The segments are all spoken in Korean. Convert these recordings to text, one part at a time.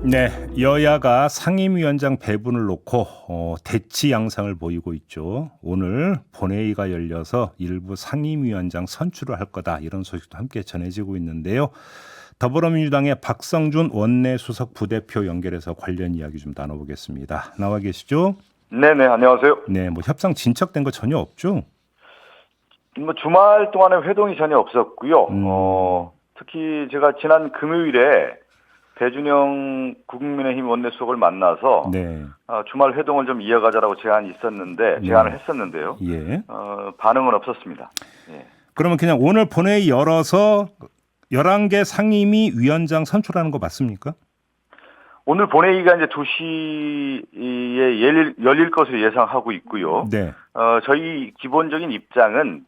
네, 여야가 상임위원장 배분을 놓고 대치 양상을 보이고 있죠. 오늘 본회의가 열려서 일부 상임위원장 선출을 할 거다 이런 소식도 함께 전해지고 있는데요. 더불어민주당의 박성준 원내수석 부대표 연결해서 관련 이야기 좀 나눠보겠습니다. 나와 계시죠? 네네, 안녕하세요. 네, 뭐 협상 진척된 거 전혀 없죠? 뭐 주말 동안에 회동이 전혀 없었고요. 특히 제가 지난 금요일에 배준영 국민의힘 원내수석을 만나서 네. 주말 회동을 좀 이어가자라고 제안을 했었는데요. 예. 반응은 없었습니다. 예. 그러면 그냥 오늘 본회의 열어서 11개 상임위 위원장 선출하는 거 맞습니까? 오늘 본회의가 이제 2시에 열릴 것으로 예상하고 있고요. 네. 저희 기본적인 입장은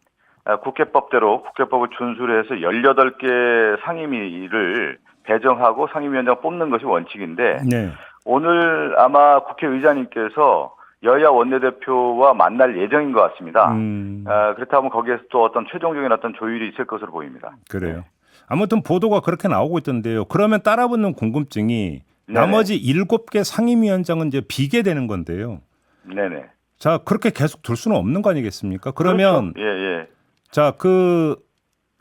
국회법대로 국회법을 준수를 해서 18개 상임위를 배정하고 상임위원장 뽑는 것이 원칙인데 네. 오늘 아마 국회의장님께서 여야 원내대표와 만날 예정인 것 같습니다. 그렇다면 거기에서 또 어떤 최종적인 어떤 조율이 있을 것으로 보입니다. 그래요. 아무튼 보도가 그렇게 나오고 있던데요. 그러면 따라붙는 궁금증이 네네. 나머지 7개 상임위원장은 이제 비게 되는 건데요. 네네. 자, 그렇게 계속 둘 수는 없는 거 아니겠습니까? 그러면 그렇죠. 예. 자,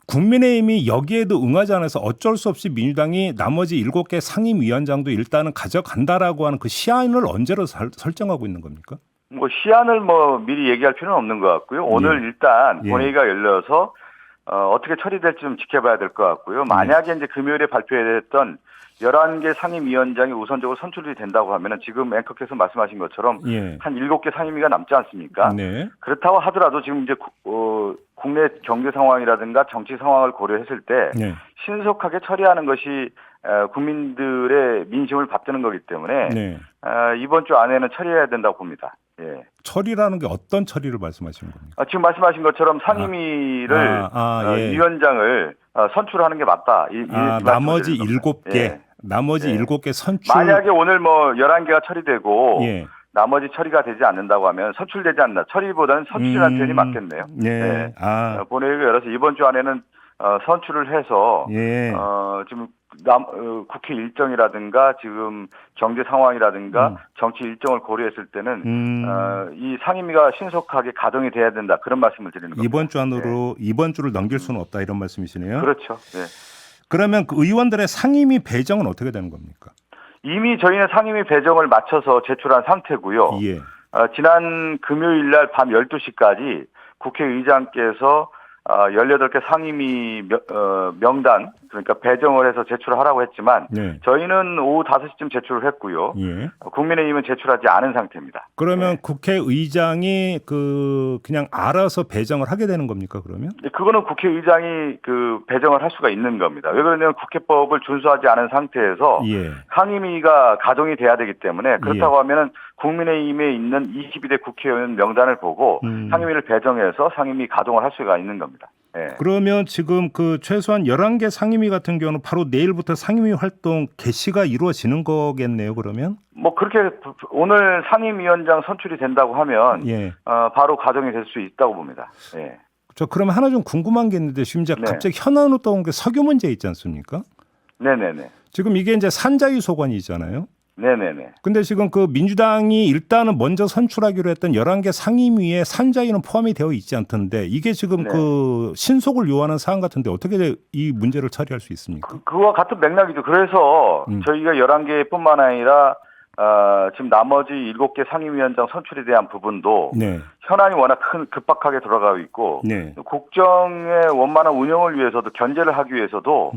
국민의힘이 여기에도 응하지 않아서 어쩔 수 없이 민주당이 나머지 7개 상임위원장도 일단은 가져간다라고 하는 그 시한을 언제로 설정하고 있는 겁니까? 뭐 시한을 미리 얘기할 필요는 없는 것 같고요. 오늘 일단 본회의가 열려서 어떻게 처리될지 좀 지켜봐야 될 것 같고요. 만약에 이제 금요일에 발표됐던 11개 상임위원장이 우선적으로 선출이 된다고 하면은 지금 앵커께서 말씀하신 것처럼 한 7개 상임위가 남지 않습니까? 네. 그렇다고 하더라도 지금 이제 국내 경제 상황이라든가 정치 상황을 고려했을 때 신속하게 처리하는 것이 국민들의 민심을 받드는 거기 때문에 이번 주 안에는 처리해야 된다고 봅니다. 예. 처리라는 게 어떤 처리를 말씀하시는 겁니까? 지금 말씀하신 것처럼 상임위를 위원장을 선출하는 게 맞다. 나머지 7개, 나머지 7개 선출. 만약에 오늘 11개가 처리되고 나머지 처리가 되지 않는다고 하면 선출되지 않는다. 처리보다는 선출이라는 표현이 맞겠네요. 본회의가 열어서 이번 주 안에는 선출을 해서 지금 국회 일정이라든가 지금 경제 상황이라든가 정치 일정을 고려했을 때는 이 상임위가 신속하게 가동이 돼야 된다. 그런 말씀을 드리는 겁니다. 이번 주 안으로 이번 주를 넘길 수는 없다 이런 말씀이시네요. 그렇죠. 그러면 그 의원들의 상임위 배정은 어떻게 되는 겁니까? 이미 저희는 상임위 배정을 마쳐서 제출한 상태고요. 지난 금요일 날 밤 12시까지 국회의장께서 18개 상임위 명단, 그러니까 배정을 해서 제출하라고 했지만 저희는 오후 5시쯤 제출을 했고요. 국민의힘은 제출하지 않은 상태입니다. 그러면 국회의장이 그냥 알아서 배정을 하게 되는 겁니까, 그러면? 그거는 국회의장이 배정을 할 수가 있는 겁니다. 왜 그러냐면 국회법을 준수하지 않은 상태에서 상임위가 가동이 돼야 되기 때문에 그렇다고 하면은 국민의힘에 있는 22대 국회의원 명단을 보고 상임위를 배정해서 상임위 가동을 할 수가 있는 겁니다. 그러면 지금 최소한 11개 상임위 같은 경우는 바로 내일부터 상임위 활동 개시가 이루어지는 거겠네요, 그러면? 그렇게 오늘 상임위원장 선출이 된다고 하면 바로 가동이 될 수 있다고 봅니다. 저 그러면 하나 좀 궁금한 게 있는데 지금 이제 갑자기 현안으로 떠온 게 석유 문제 있지 않습니까? 네네네. 지금 이게 이제 산자유 소관이잖아요. 네네네. 근데 지금 민주당이 일단은 먼저 선출하기로 했던 11개 상임위에 산자유는 포함이 되어 있지 않던데 이게 지금 신속을 요하는 사안 같은데 어떻게 이 문제를 처리할 수 있습니까? 그와 같은 맥락이죠. 그래서 저희가 11개뿐만 아니라 지금 나머지 7개 상임위원장 선출에 대한 부분도 현안이 워낙 급박하게 돌아가고 있고 국정의 원만한 운영을 위해서도 견제를 하기 위해서도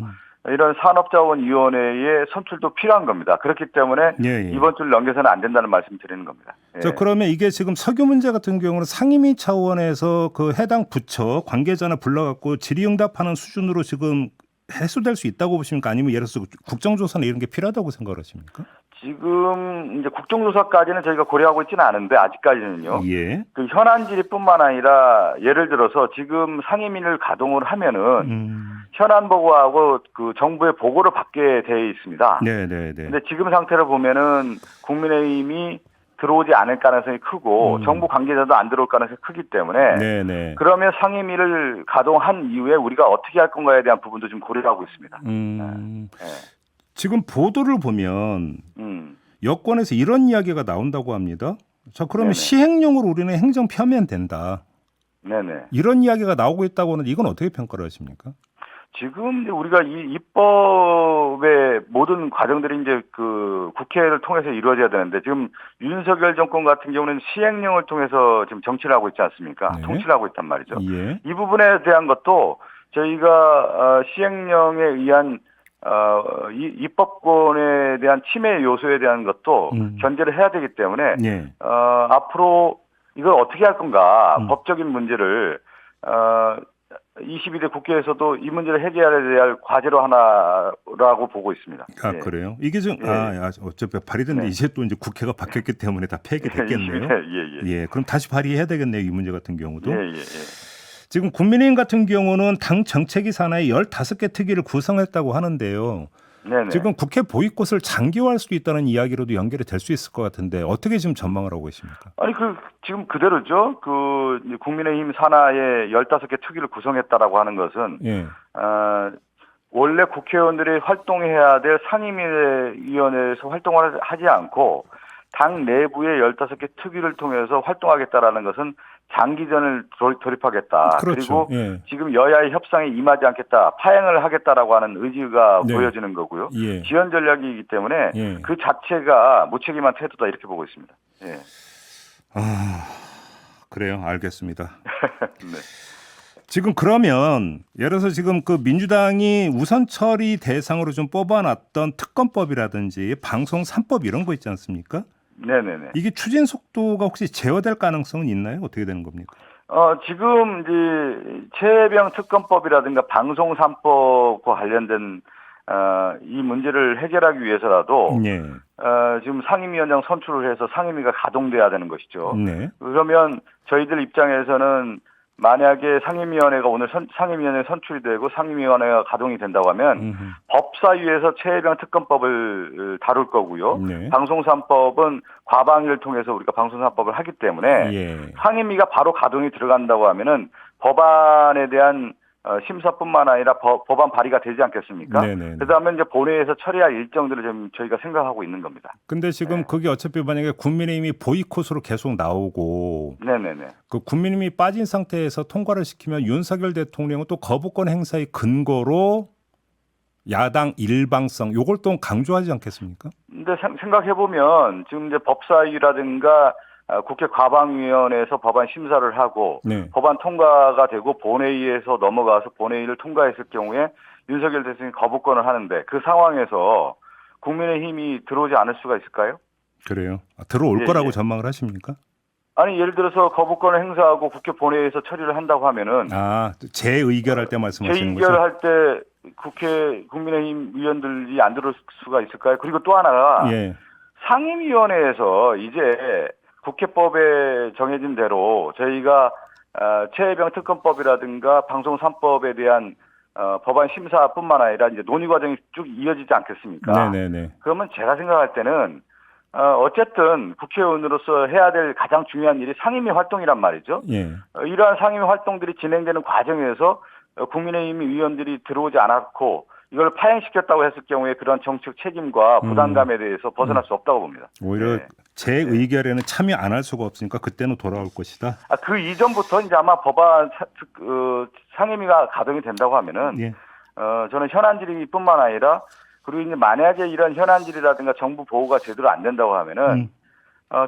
이런 산업자원위원회의 선출도 필요한 겁니다. 그렇기 때문에 이번 주를 넘겨서는 안 된다는 말씀 드리는 겁니다. 그러면 이게 지금 석유 문제 같은 경우는 상임위 차원에서 해당 부처 관계자나 불러갖고 질의응답하는 수준으로 지금 해소될 수 있다고 보십니까? 아니면 예를 들어서 국정조사나 이런 게 필요하다고 생각하십니까? 지금 이제 국정조사까지는 저희가 고려하고 있지는 않은데 아직까지는요. 현안 질의뿐만 아니라 예를 들어서 지금 상임위를 가동을 하면은 현안 보고하고 정부의 보고를 받게 돼 있습니다. 근데 지금 상태를 보면은 국민의힘이 들어오지 않을 가능성이 크고 정부 관계자도 안 들어올 가능성이 크기 때문에 그러면 상임위를 가동한 이후에 우리가 어떻게 할 건가에 대한 부분도 좀 고려하고 있습니다. 지금 보도를 보면 여권에서 이런 이야기가 나온다고 합니다. 자, 그러면 네네. 시행령으로 우리는 행정 펴면 된다. 네네. 이런 이야기가 나오고 있다고 하는데 이건 어떻게 평가를 하십니까? 지금 우리가 이 입법의 모든 과정들이 이제 그 국회를 통해서 이루어져야 되는데 지금 윤석열 정권 같은 경우는 시행령을 통해서 지금 정치를 하고 있지 않습니까? 네. 통치를 하고 있단 말이죠. 예. 이 부분에 대한 것도 저희가 시행령에 의한 입법권에 대한 침해 요소에 대한 것도 견제를 해야 되기 때문에 예. 앞으로 이걸 어떻게 할 건가 법적인 문제를 22대 국회에서도 이 문제를 해결해야 할 과제로 하나라고 보고 있습니다. 아, 예. 그래요? 이게 좀, 어차피 발의됐는데 네. 이제 또 이제 국회가 바뀌었기 때문에 다 폐기됐겠네요. 예. 그럼 다시 발의해야 되겠네요. 이 문제 같은 경우도. 예. 지금 국민의힘 같은 경우는 당 정책위 산하에 15개 특위를 구성했다고 하는데요. 네네. 지금 국회 보이콧을 장기화할 수도 있다는 이야기로도 연결이 될 수 있을 것 같은데 어떻게 지금 전망을 하고 계십니까? 아니 지금 그대로죠. 국민의힘 산하에 15개 특위를 구성했다라고 하는 것은 예. 원래 국회의원들이 활동해야 될 상임위원회에서 활동을 하지 않고 당 내부의 15개 특위를 통해서 활동하겠다라는 것은 장기전을 돌입하겠다. 그렇죠. 그리고 예. 지금 여야의 협상에 임하지 않겠다. 파행을 하겠다라고 하는 의지가 네. 보여지는 거고요. 예. 지연 전략이기 때문에 그 자체가 무책임한 태도다 이렇게 보고 있습니다. 예. 그래요. 알겠습니다. 네. 지금 그러면 예를 들어서 지금 그 민주당이 우선 처리 대상으로 좀 뽑아놨던 특검법이라든지 방송 3법 이런 거 있지 않습니까? 네네네. 이게 추진 속도가 혹시 제어될 가능성은 있나요? 어떻게 되는 겁니까? 지금 이제 최혜병 특검법이라든가 방송 3법과 관련된 이 문제를 해결하기 위해서라도 네. 지금 상임위원장 선출을 해서 상임위가 가동돼야 되는 것이죠. 네. 그러면 저희들 입장에서는 만약에 상임위원회가 오늘 상임위원회 선출이 되고 상임위원회가 가동이 된다고 하면 법사위에서 최혜병 특검법을 다룰 거고요. 네. 방송 3법은 과방위를 통해서 우리가 방송 3법을 하기 때문에 예. 상임위가 바로 가동이 들어간다고 하면은 법안에 대한 심사뿐만 아니라 법안 발의가 되지 않겠습니까? 네네. 그다음에 이제 본회의에서 처리할 일정들을 좀 저희가 생각하고 있는 겁니다. 근데 지금 네. 그게 어차피 만약에 국민의힘이 보이콧으로 계속 나오고 네네네. 그 국민의힘이 빠진 상태에서 통과를 시키면 윤석열 대통령은 또 거부권 행사의 근거로 야당 일방성 요걸 또 강조하지 않겠습니까? 근데 생각해 보면 지금 이제 법사위라든가 국회 과방위원회에서 법안 심사를 하고 네. 법안 통과가 되고 본회의에서 넘어가서 본회의를 통과했을 경우에 윤석열 대통령이 거부권을 하는데 그 상황에서 국민의힘이 들어오지 않을 수가 있을까요? 그래요. 들어올 거라고 전망을 하십니까? 아니 예를 들어서 거부권을 행사하고 국회 본회의에서 처리를 한다고 하면은 재의결할 때 말씀하시는 거죠? 재의결할 때 국회 국민의힘 의원들이 안 들어올 수가 있을까요? 그리고 또 하나가 상임위원회에서 이제 국회법에 정해진 대로 저희가 최혜병 특검법이라든가 방송 3법에 대한 법안 심사뿐만 아니라 이제 논의 과정이 쭉 이어지지 않겠습니까? 네네네. 그러면 제가 생각할 때는 어쨌든 국회의원으로서 해야 될 가장 중요한 일이 상임위 활동이란 말이죠. 예. 이러한 상임위 활동들이 진행되는 과정에서 국민의힘 의원들이 들어오지 않았고 이걸 파행시켰다고 했을 경우에 그런 정책 책임과 부담감에 대해서 벗어날 수 없다고 봅니다. 오히려 재의결에는 참여 안 할 수가 없으니까 그때는 돌아올 것이다. 그 이전부터 이제 아마 법안 상임위가 가동이 된다고 하면은 저는 현안질의뿐만 아니라 그리고 이제 만약에 이런 현안질이라든가 정부 보고가 제대로 안 된다고 하면은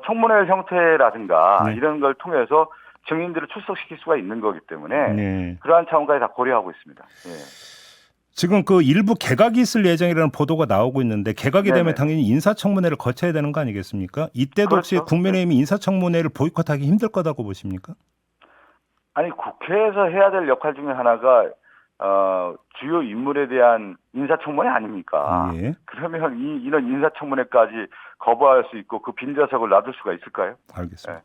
청문회 형태라든가 이런 걸 통해서 증인들을 출석시킬 수가 있는 거기 때문에 그러한 차원까지 다 고려하고 있습니다. 지금 그 일부 개각이 있을 예정이라는 보도가 나오고 있는데 개각이 되면 당연히 인사청문회를 거쳐야 되는 거 아니겠습니까? 이때도 그렇죠. 혹시 국민의힘이 인사청문회를 보이콧하기 힘들 거다고 보십니까? 아니 국회에서 해야 될 역할 중에 하나가 주요 인물에 대한 인사청문회 아닙니까? 그러면 이런 인사청문회까지 거부할 수 있고 그 빈좌석을 놔둘 수가 있을까요? 알겠습니다.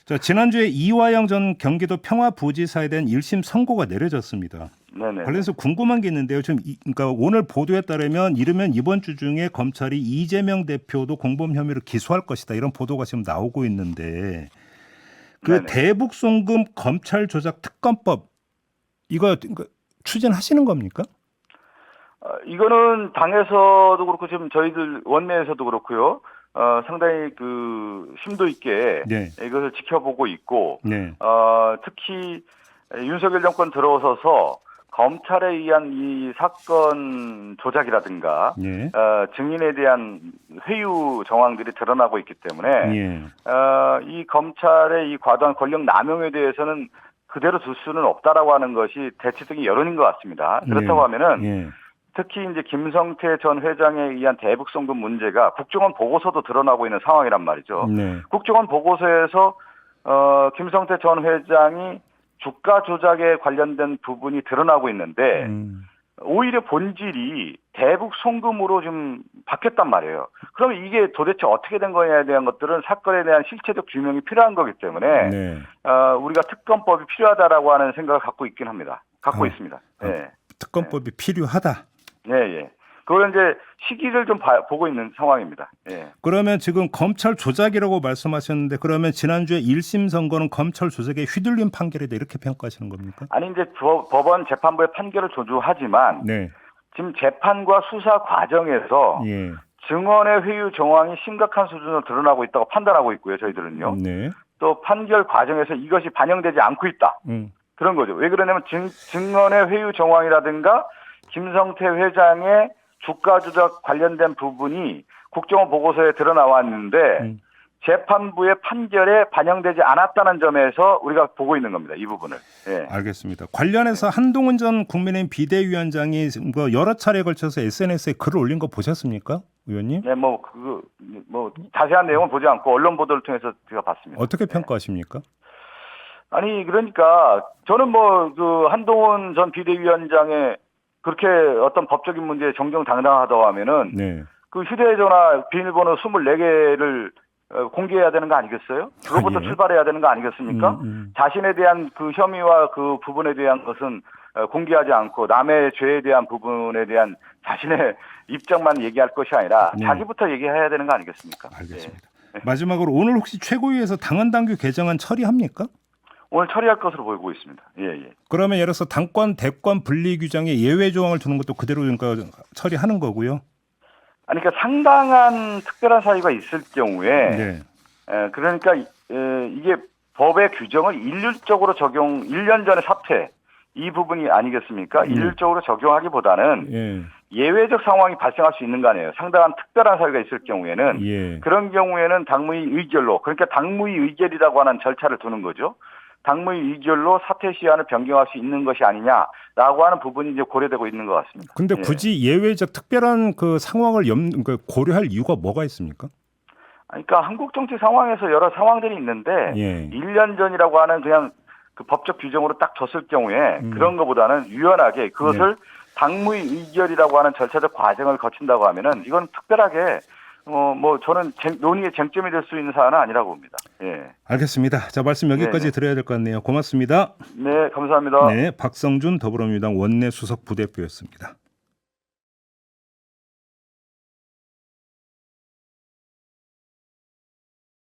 자, 지난주에 이화영 전 경기도 평화부지사에 대한 1심 선고가 내려졌습니다. 네네. 관련해서 궁금한 게 있는데요. 그러니까 오늘 보도에 따르면 이번 주 중에 검찰이 이재명 대표도 공범 혐의로 기소할 것이다. 이런 보도가 지금 나오고 있는데 그 대북 송금 검찰 조작 특검법 이거 추진하시는 겁니까? 이거는 당에서도 그렇고 지금 저희들 원내에서도 그렇고요. 상당히 그 심도 있게 네. 이것을 지켜보고 있고, 네. 특히 윤석열 정권 들어서서 검찰에 의한 이 사건 조작이라든가 네. 증인에 대한 회유 정황들이 드러나고 있기 때문에 네. 이 검찰의 이 과도한 권력 남용에 대해서는 그대로 둘 수는 없다라고 하는 것이 대체적인 여론인 것 같습니다. 그렇다고 하면은 특히 이제 김성태 전 회장에 의한 대북 송금 문제가 국정원 보고서도 드러나고 있는 상황이란 말이죠. 네. 국정원 보고서에서 김성태 전 회장이 주가 조작에 관련된 부분이 드러나고 있는데 오히려 본질이 대북 송금으로 좀 바뀌었단 말이에요. 그럼 이게 도대체 어떻게 된 거냐에 대한 것들은 사건에 대한 실체적 규명이 필요한 거기 때문에 네. 우리가 특검법이 필요하다라고 하는 생각을 갖고 있긴 합니다. 갖고 있습니다. 네. 특검법이 필요하다. 네, 예. 그걸 이제 시기를 좀 보고 있는 상황입니다. 예. 그러면 지금 검찰 조작이라고 말씀하셨는데 그러면 지난주에 1심 선고는 검찰 조작에 휘둘린 판결이다 이렇게 평가하시는 겁니까? 아니 이제 법원 재판부의 판결을 존중하지만 네. 지금 재판과 수사 과정에서 예. 증언의 회유 정황이 심각한 수준으로 드러나고 있다고 판단하고 있고요. 저희들은요. 네. 또 판결 과정에서 이것이 반영되지 않고 있다. 그런 거죠. 왜 그러냐면 증언의 회유 정황이라든가 김성태 회장의 주가 조작 관련된 부분이 국정원 보고서에 드러나왔는데 재판부의 판결에 반영되지 않았다는 점에서 우리가 보고 있는 겁니다. 이 부분을. 예. 알겠습니다. 관련해서 한동훈 전 국민의힘 비대위원장이 여러 차례에 걸쳐서 SNS에 글을 올린 거 보셨습니까, 의원님? 네, 자세한 내용은 보지 않고 언론 보도를 통해서 제가 봤습니다. 어떻게 평가하십니까? 아니 그러니까 저는 그 한동훈 전 비대위원장의 그렇게 어떤 법적인 문제에 정정당당하다고 하면은 네. 그 휴대전화 비밀번호 24개를 공개해야 되는 거 아니겠어요? 그것부터 예. 출발해야 되는 거 아니겠습니까? 자신에 대한 그 혐의와 그 부분에 대한 것은 공개하지 않고 남의 죄에 대한 부분에 대한 자신의 입장만 얘기할 것이 아니라 자기부터 얘기해야 되는 거 아니겠습니까? 알겠습니다. 예. 마지막으로 오늘 혹시 최고위에서 당헌당규 개정안 처리합니까? 오늘 처리할 것으로 보이고 있습니다. 예. 그러면 예를 들어서 당권, 대권 분리 규정에 예외 조항을 두는 것도 그대로 그러니까 처리하는 거고요. 아니, 그러니까 상당한 특별한 사유가 있을 경우에, 네. 그러니까 이게 법의 규정을 일률적으로 1년 전에 사퇴 이 부분이 아니겠습니까? 일률적으로 적용하기보다는 예외적 상황이 발생할 수 있는 거 아니에요. 상당한 특별한 사유가 있을 경우에는 그런 경우에는 당무위 의결로 그러니까 당무위 의결이라고 하는 절차를 두는 거죠. 당무위 의결로 사퇴 시한을 변경할 수 있는 것이 아니냐라고 하는 부분이 이제 고려되고 있는 것 같습니다. 근데 굳이 예외적 특별한 그 상황을 고려할 이유가 뭐가 있습니까? 그러니까 한국 정치 상황에서 여러 상황들이 있는데 1년 전이라고 하는 그냥 그 법적 규정으로 딱 줬을 경우에 그런 것보다는 유연하게 그것을 당무위 의결이라고 하는 절차적 과정을 거친다고 하면은 이건 특별하게 저는 논의의 쟁점이 될 수 있는 사안은 아니라고 봅니다. 예. 알겠습니다. 자, 말씀 여기까지 드려야 될 것 같네요. 고맙습니다. 네, 감사합니다. 네, 박성준 더불어민주당 원내 수석 부대표였습니다.